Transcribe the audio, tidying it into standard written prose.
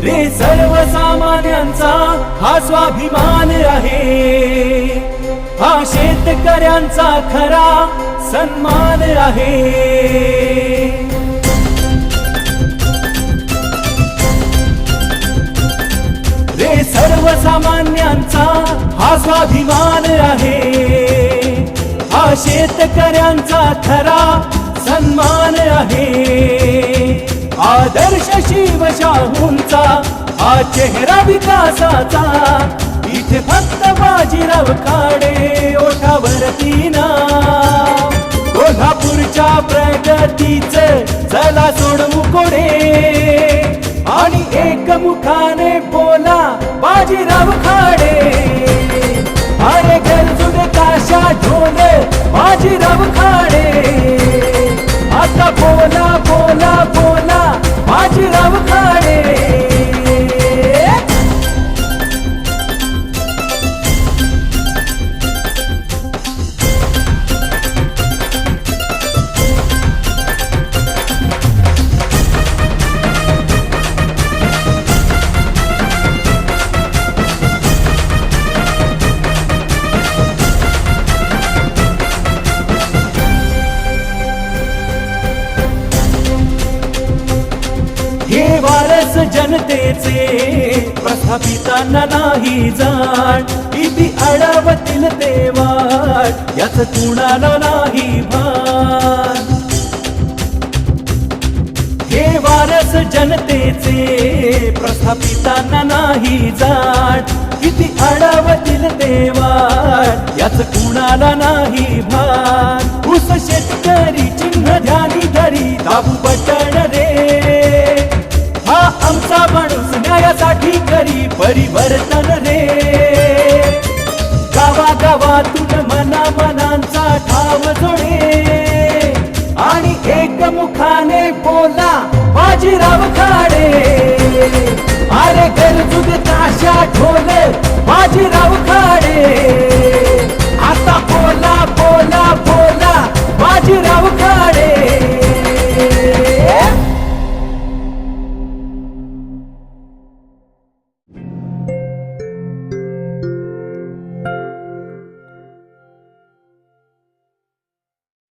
रे सर्वसामान्यांचा हा स्वाभिमान आहे, हा शेतकऱ्यांचा खरा सन्मान आहे। रे सर्वसामान्यांचा हा स्वाभिमान आहे, हा शेतकऱ्यांचा खरा सन्मान आहे। आदर्श शिवशाहूंचा हा चेहरा विकासाचा, इथे फक्त बाजीराव खाडे ओठावरती नाव। कोल्हापूरच्या प्रगतीचे चला सोडवू कोडे, आणि एकमुखाने बोला बाजीराव खाडे। अरे गरजून काशा ढोल बाजीराव खाडे, आता बोला बोला बोला बाजीराव खाडे। हे वारस जनतेचे प्रस्थापितांना नाही जाण, किती अडवतील ते वाट याच कुणाला नाही भान। हे वारस जनतेचे प्रस्थापितांना नाही जाण, किती अडवतील ते वाट याच कुणाला नाही भान। ऊस शेतकरी चिन्ह ध्यानी धरी दाबू बटण रे, हा आमचा माणूस न्यायासाठी करी परिवर्तन रे। गावागावातून मना मनांचा ठाव जोडे, आणि एकमुखाने बोला बाजीराव खाडे। अरे गरजूक ताशा ढोल बाजीराव खाडे, आता बोला बोला बोला बाजीराव खाडे।